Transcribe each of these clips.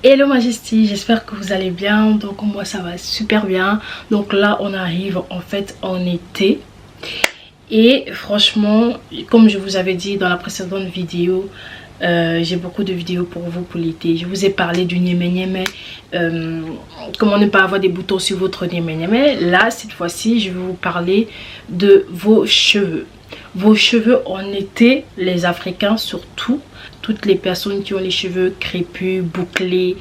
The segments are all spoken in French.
Hello Majesty, j'espère que vous allez bien. Donc moi ça va super bien. Donc là on arrive en fait en été. Et franchement, comme je vous avais dit dans la précédente vidéo, j'ai beaucoup de vidéos pour vous pour l'été. Je vous ai parlé du niémé, comment ne pas avoir des boutons sur votre niémé. Là cette fois-ci je vais vous parler de vos cheveux. Vos cheveux en été, les Africains surtout, toutes les personnes qui ont les cheveux crépus, bouclés,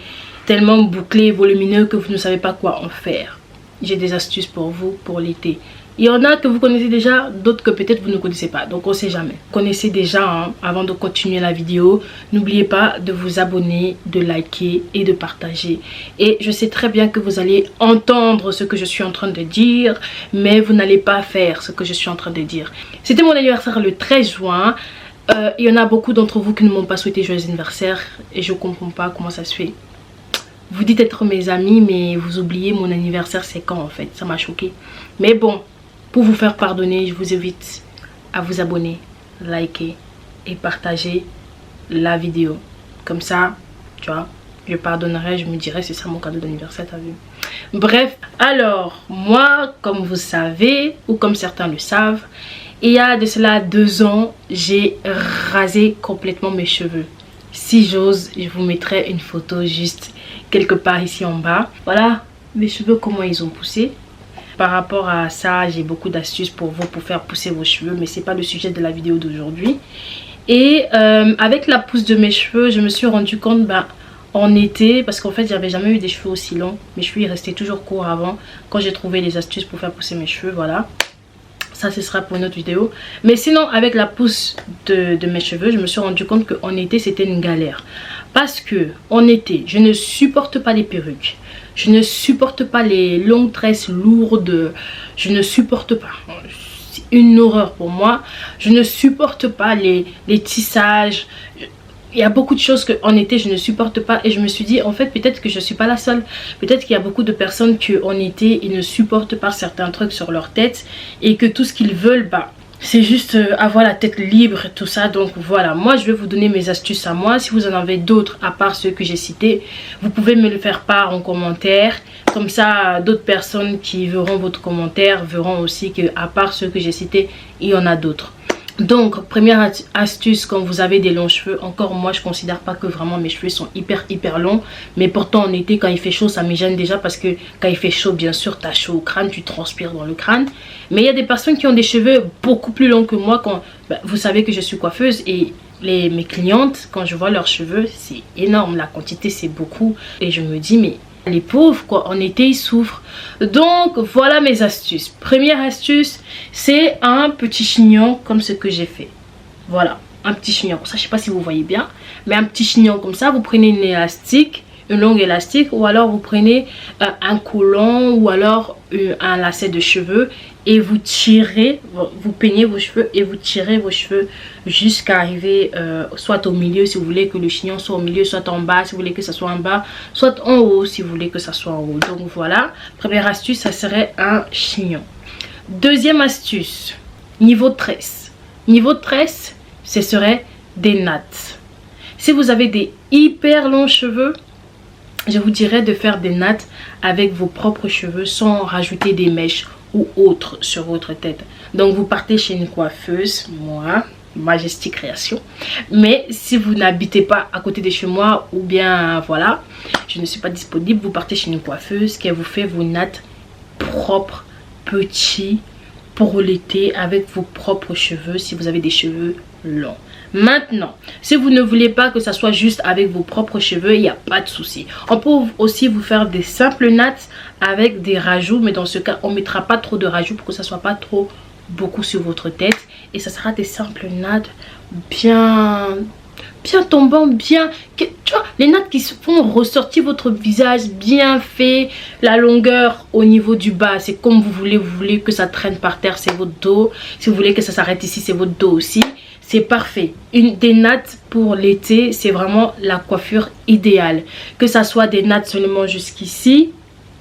tellement bouclés et volumineux que vous ne savez pas quoi en faire. J'ai des astuces pour vous pour l'été. Il y en a que vous connaissez déjà, d'autres que peut-être vous ne connaissez pas. Donc on ne sait jamais. Vous connaissez déjà, hein, avant de continuer la vidéo. N'oubliez pas de vous abonner, de liker et de partager. Et je sais très bien que vous allez entendre ce que je suis en train de dire. Mais vous n'allez pas faire ce que je suis en train de dire. C'était mon anniversaire le 13 juin. Il y en a beaucoup d'entre vous qui ne m'ont pas souhaité joyeux anniversaire. Et je ne comprends pas comment ça se fait. Vous dites être mes amis, mais vous oubliez mon anniversaire c'est quand en fait. Ça m'a choqué. Mais bon. Pour vous faire pardonner, je vous invite à vous abonner, liker et partager la vidéo. Comme ça, tu vois, je pardonnerai, je me dirai c'est ça mon cadeau d'anniversaire, t'as vu. Bref, alors, moi, comme vous savez, ou comme certains le savent, il y a de cela 2 ans, j'ai rasé complètement mes cheveux. Si j'ose, je vous mettrai une photo juste quelque part ici en bas. Voilà, mes cheveux, comment ils ont poussé. Par rapport à ça, j'ai beaucoup d'astuces pour vous pour faire pousser vos cheveux, mais c'est pas le sujet de la vidéo d'aujourd'hui. Et avec la pousse de mes cheveux, je me suis rendu compte en été, parce qu'en fait j'avais jamais eu des cheveux aussi longs. Mes cheveux ils restaient toujours courts avant. Quand j'ai trouvé les astuces pour faire pousser mes cheveux, voilà. Ça ce sera pour une autre vidéo. Mais sinon avec la pousse de mes cheveux, je me suis rendu compte qu'en été c'était une galère. Parce que en été, je ne supporte pas les perruques. Je ne supporte pas les longues tresses lourdes. Je ne supporte pas. C'est une horreur pour moi. Je ne supporte pas les tissages. Il y a beaucoup de choses qu'en été je ne supporte pas. Et je me suis dit en fait peut-être que je ne suis pas la seule. Peut-être qu'il y a beaucoup de personnes qui en été ils ne supportent pas certains trucs sur leur tête. Et que tout ce qu'ils veulent c'est juste avoir la tête libre et tout ça. Donc voilà, moi je vais vous donner mes astuces à moi. Si vous en avez d'autres à part ceux que j'ai cités, vous pouvez me le faire part en commentaire. Comme ça d'autres personnes qui verront votre commentaire verront aussi que à part ceux que j'ai cités, il y en a d'autres. Donc première astuce, quand vous avez des longs cheveux, encore moi je considère pas que vraiment mes cheveux sont hyper longs, mais pourtant en été quand il fait chaud ça me gêne déjà, parce que quand il fait chaud bien sûr tu as chaud au crâne, tu transpires dans le crâne. Mais il y a des personnes qui ont des cheveux beaucoup plus longs que moi. Vous savez que je suis coiffeuse et mes clientes, quand je vois leurs cheveux, c'est énorme, la quantité c'est beaucoup. Et je me dis mais les pauvres quoi, en été ils souffrent. Donc voilà mes astuces. Première astuce, c'est un petit chignon comme ce que j'ai fait. Voilà, un petit chignon. Ça je sais pas si vous voyez bien, mais un petit chignon comme ça. Vous prenez une élastique, une longue élastique, ou alors vous prenez un collant, ou alors un lacet de cheveux, et vous tirez, vous peignez vos cheveux et vous tirez vos cheveux jusqu'à arriver soit au milieu si vous voulez que le chignon soit au milieu, soit en bas si vous voulez que ça soit en bas, soit en haut si vous voulez que ça soit en haut. Donc voilà, première astuce, ça serait un chignon. Deuxième astuce, niveau de tresse. Niveau de tresse, ce serait des nattes. Si vous avez des hyper longs cheveux, je vous dirais de faire des nattes avec vos propres cheveux sans rajouter des mèches ou autres sur votre tête. Donc vous partez chez une coiffeuse, moi, Majesty Création. Mais si vous n'habitez pas à côté de chez moi, ou bien voilà, je ne suis pas disponible, vous partez chez une coiffeuse qui vous fait vos nattes propres, petits, pour l'été, avec vos propres cheveux si vous avez des cheveux longs. Maintenant, si vous ne voulez pas que ça soit juste avec vos propres cheveux, il n'y a pas de souci. On peut aussi vous faire des simples nattes avec des rajouts, mais dans ce cas, on ne mettra pas trop de rajouts pour que ça ne soit pas trop beaucoup sur votre tête. Et ça sera des simples nattes bien tombantes, tu vois, les nattes qui font ressortir votre visage bien fait. La longueur au niveau du bas, c'est comme vous voulez que ça traîne par terre, c'est votre dos. Si vous voulez que ça s'arrête ici, c'est votre dos aussi. C'est parfait. Des nattes pour l'été, c'est vraiment la coiffure idéale. Que ça soit des nattes seulement jusqu'ici,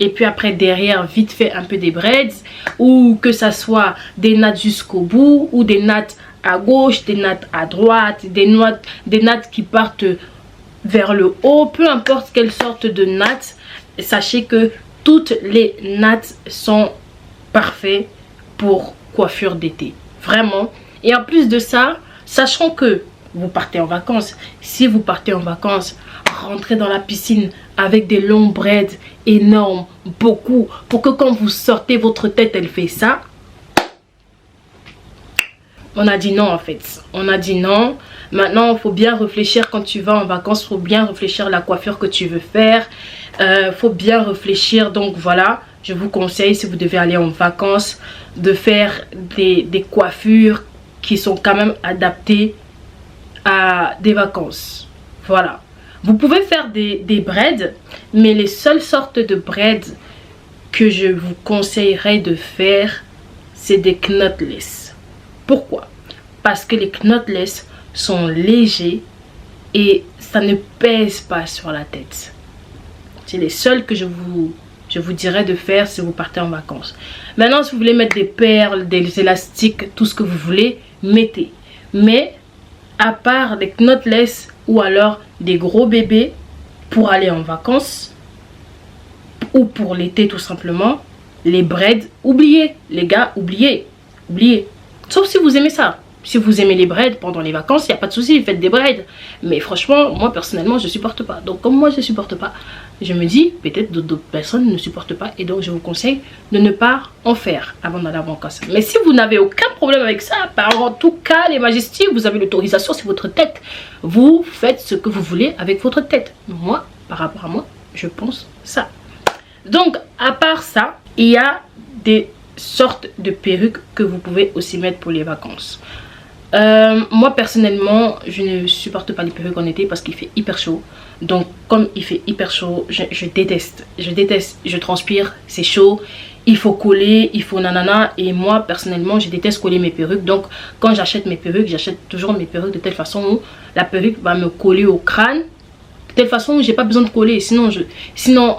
et puis après derrière vite fait un peu des braids, ou que ça soit des nattes jusqu'au bout, ou des nattes à gauche, des nattes à droite, des nattes qui partent vers le haut, peu importe quelle sorte de natte, sachez que toutes les nattes sont parfaites pour coiffure d'été, vraiment. Et en plus de ça, sachant que vous partez en vacances, si vous partez en vacances, rentrez dans la piscine avec des longs braids énormes, beaucoup, pour que quand vous sortez, votre tête elle fait ça. On a dit non en fait, on a dit non. Maintenant il faut bien réfléchir quand tu vas en vacances, il faut bien réfléchir à la coiffure que tu veux faire, faut bien réfléchir. Donc voilà, je vous conseille, si vous devez aller en vacances, de faire des coiffures qui sont quand même adaptées à des vacances. Voilà, vous pouvez faire des braids, mais les seules sortes de braids que je vous conseillerais de faire, c'est des knotless. Pourquoi? Parce que les knotless sont légers et ça ne pèse pas sur la tête. C'est les seuls que je vous dirais de faire si vous partez en vacances. Maintenant, si vous voulez mettre des perles, des élastiques, tout ce que vous voulez, mettez. Mais à part des knotless ou alors des gros bébés pour aller en vacances ou pour l'été tout simplement, les braids, oubliez les gars, oubliez. Sauf si vous aimez ça. Si vous aimez les braids pendant les vacances, il n'y a pas de souci, faites des braids. Mais franchement, moi personnellement, je ne supporte pas. Donc comme moi, je ne supporte pas, je me dis, peut-être d'autres personnes ne supportent pas. Et donc, je vous conseille de ne pas en faire avant d'aller en vacances. Mais si vous n'avez aucun problème avec ça, en tout cas, les majestés, vous avez l'autorisation sur votre tête. Vous faites ce que vous voulez avec votre tête. Moi, par rapport à moi, je pense ça. Donc, à part ça, il y a des sortes de perruques que vous pouvez aussi mettre pour les vacances. Moi personnellement je ne supporte pas les perruques en été parce qu'il fait hyper chaud. Donc comme il fait hyper chaud, je déteste, je transpire, c'est chaud, il faut coller, il faut nanana. Et moi personnellement je déteste coller mes perruques. Donc quand j'achète mes perruques, j'achète toujours mes perruques de telle façon où la perruque va me coller au crâne, de telle façon où j'ai pas besoin de coller. Sinon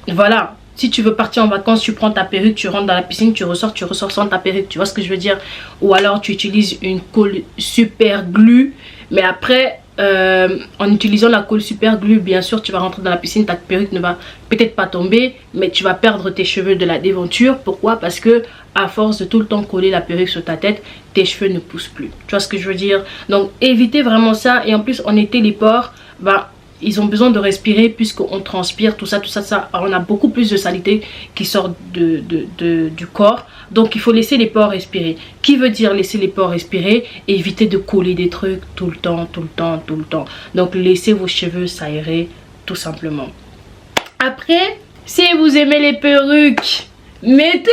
voilà. Si tu veux partir en vacances, tu prends ta perruque, tu rentres dans la piscine, tu ressors sans ta perruque. Tu vois ce que je veux dire? Ou alors tu utilises une colle super glue. Mais après, en utilisant la colle super glue, bien sûr, tu vas rentrer dans la piscine. Ta perruque ne va peut-être pas tomber, mais tu vas perdre tes cheveux de la déventure. Pourquoi? Parce que à force de tout le temps coller la perruque sur ta tête, tes cheveux ne poussent plus. Tu vois ce que je veux dire? Donc évitez vraiment ça. Et en plus, en été, les pores, ils ont besoin de respirer puisqu'on transpire, tout ça. Alors, on a beaucoup plus de saleté qui sort du corps. Donc, il faut laisser les pores respirer. Qui veut dire laisser les pores respirer? Et éviter de coller des trucs tout le temps. Donc, laissez vos cheveux s'aérer tout simplement. Après, si vous aimez les perruques, mettez!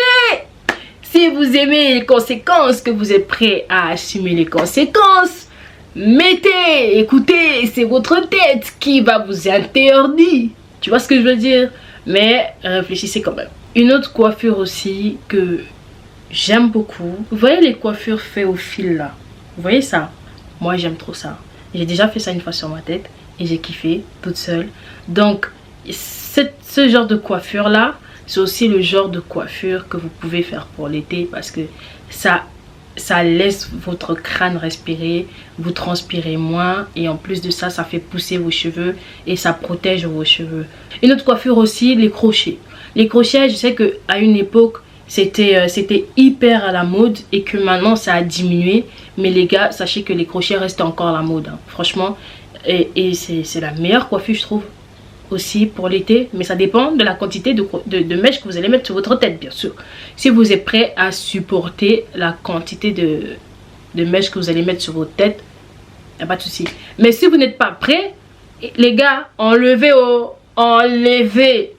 Si vous aimez les conséquences, que vous êtes prêt à assumer les conséquences, mettez, écoutez, c'est votre tête qui va vous interdire. Tu vois ce que je veux dire? Mais réfléchissez quand même. Une autre coiffure aussi que j'aime beaucoup. Vous voyez les coiffures faites au fil là? Vous voyez ça? Moi j'aime trop ça. J'ai déjà fait ça une fois sur ma tête et j'ai kiffé toute seule. Donc ce genre de coiffure là, c'est aussi le genre de coiffure que vous pouvez faire pour l'été parce que ça laisse votre crâne respirer, vous transpirez moins et en plus de ça, ça fait pousser vos cheveux et ça protège vos cheveux. Une autre coiffure aussi, les crochets. Les crochets, je sais qu'à une époque, c'était hyper à la mode et que maintenant ça a diminué. Mais les gars, sachez que les crochets restent encore à la mode, hein. Franchement, et c'est la meilleure coiffure, je trouve, aussi pour l'été. Mais ça dépend de la quantité de mèches que vous allez mettre sur votre tête, bien sûr. Si vous êtes prêt à supporter la quantité de mèches que vous allez mettre sur votre tête, il n'y a pas de souci. Mais si vous n'êtes pas prêt, les gars, enlevez, enlevez.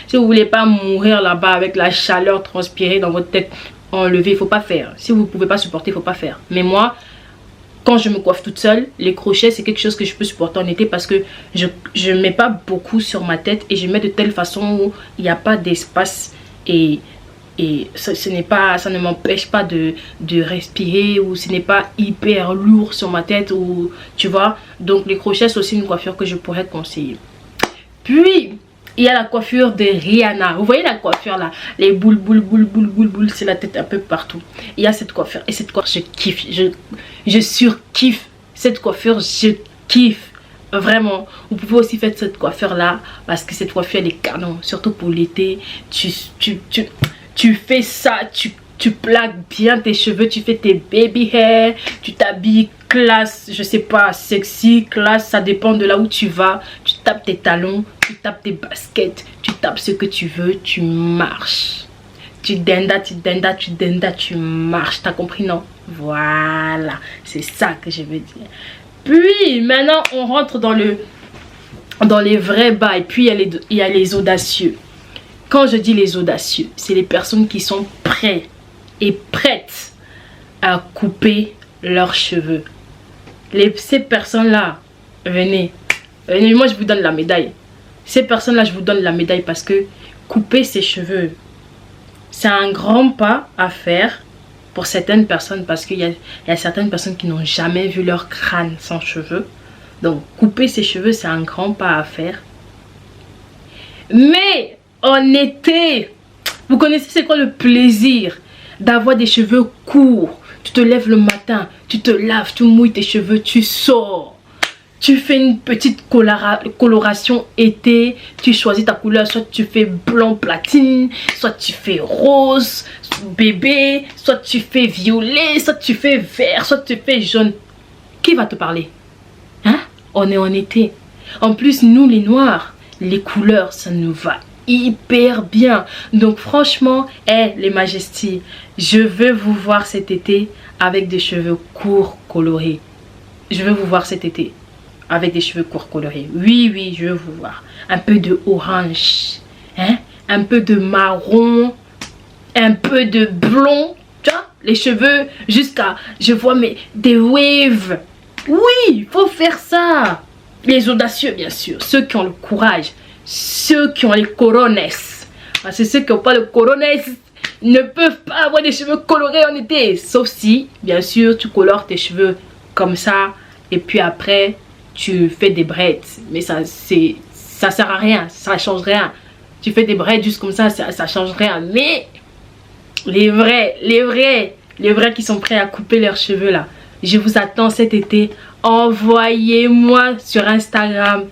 Si vous voulez pas mourir là-bas avec la chaleur transpirée dans votre tête, enlevez. Il faut pas faire. Si vous ne pouvez pas supporter, il faut pas faire. Mais moi, quand je me coiffe toute seule, les crochets c'est quelque chose que je peux supporter en été parce que je mets pas beaucoup sur ma tête et je mets de telle façon où il n'y a pas d'espace et ça ne m'empêche pas de respirer, ou ce n'est pas hyper lourd sur ma tête, ou tu vois. Donc les crochets c'est aussi une coiffure que je pourrais conseiller. Puis il y a la coiffure de Rihanna. Vous voyez la coiffure là, les boules, c'est la tête un peu partout. Il y a cette coiffure et cette coiffure je kiffe, je surkiffe cette coiffure, je kiffe. Vraiment, vous pouvez aussi faire cette coiffure là parce que cette coiffure elle est canon, surtout pour l'été. Tu fais ça, tu plaques bien tes cheveux, tu fais tes baby hair, tu t'habilles classe, je sais pas, sexy, classe, ça dépend de là où tu vas. Tu tapes tes talons, tu tapes tes baskets, tu tapes ce que tu veux, tu marches. Tu denda, tu marches, t'as compris non? Voilà, c'est ça que je veux dire. Puis maintenant on rentre dans les vrais bails. Puis il y a les audacieux. Quand je dis les audacieux, c'est les personnes qui sont prêtes et prêtes à couper leurs cheveux. Ces personnes là, venez, moi je vous donne la médaille. Ces personnes là, je vous donne la médaille parce que couper ses cheveux, c'est un grand pas à faire pour certaines personnes, parce qu'il y a certaines personnes qui n'ont jamais vu leur crâne sans cheveux. Donc couper ses cheveux, c'est un grand pas à faire. Mais en été, vous connaissez c'est quoi le plaisir d'avoir des cheveux courts? Tu te lèves le matin, tu te laves, tu mouilles tes cheveux, tu sors. Tu fais une petite coloration été, tu choisis ta couleur, soit tu fais blanc platine, soit tu fais rose, bébé, soit tu fais violet, soit tu fais vert, soit tu fais jaune. Qui va te parler? Hein? On est en été. En plus, nous les noirs, les couleurs, ça nous va hyper bien. Donc franchement, les majesties, je veux vous voir cet été avec des cheveux courts colorés. Je veux vous voir cet été avec des cheveux courts colorés. Oui, je veux vous voir. Un peu de orange, hein? Un peu de marron, un peu de blond. Tu vois, les cheveux jusqu'à, je vois des waves. Oui, il faut faire ça. Les audacieux, bien sûr. Ceux qui ont le courage. Ceux qui ont les corones. Parce que ceux qui n'ont pas le corones ne peuvent pas avoir des cheveux colorés en été. Sauf si, bien sûr, tu colores tes cheveux comme ça. Et puis après, tu fais des braids. Mais ça sert à rien. Ça change rien. Tu fais des braids juste comme ça change rien. Mais les vrais qui sont prêts à couper leurs cheveux là, je vous attends cet été. Envoyez-moi sur Instagram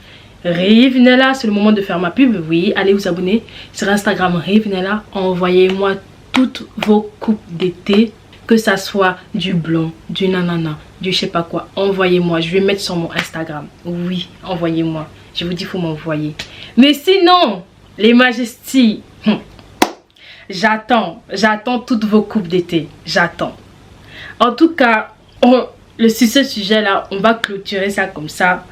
Rivenella, c'est le moment de faire ma pub. Oui, allez vous abonner sur Instagram Rivenella. Envoyez-moi toutes vos coupes d'été, que ça soit du blond, du nanana, du je sais pas quoi. Envoyez-moi, je vais mettre sur mon Instagram. Oui, envoyez-moi. Je vous dis, il faut m'envoyer. Mais sinon, les majesties, j'attends toutes vos coupes d'été. J'attends. En tout cas, sur ce sujet là, on va clôturer ça comme ça.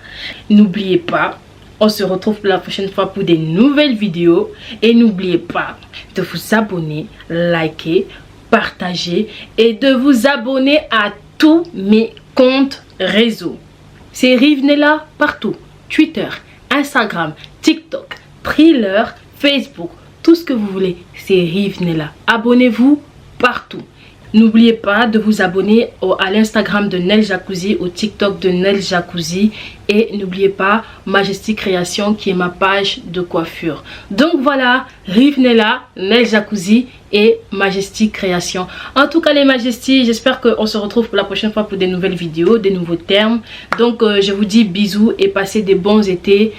N'oubliez pas, on se retrouve la prochaine fois pour des nouvelles vidéos. Et n'oubliez pas de vous abonner, liker, partager et de vous abonner à tous mes comptes réseaux. C'est Rivenella partout. Twitter, Instagram, TikTok, Thriller, Facebook, tout ce que vous voulez. C'est Rivenella. Abonnez-vous partout. N'oubliez pas de vous abonner à l'Instagram de Nel Jacuzzi, au TikTok de Nel Jacuzzi. Et n'oubliez pas Majesty Création qui est ma page de coiffure. Donc voilà, Rivenella, Nel Jacuzzi et Majesty Création. En tout cas les Majesties, j'espère qu'on se retrouve pour la prochaine fois pour des nouvelles vidéos, des nouveaux termes. Donc je vous dis bisous et passez des bons étés.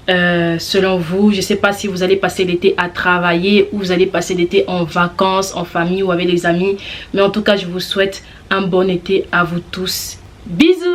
Selon vous, je sais pas si vous allez passer l'été à travailler ou vous allez passer l'été en vacances, en famille ou avec les amis, mais en tout cas je vous souhaite un bon été à vous tous. Bisous.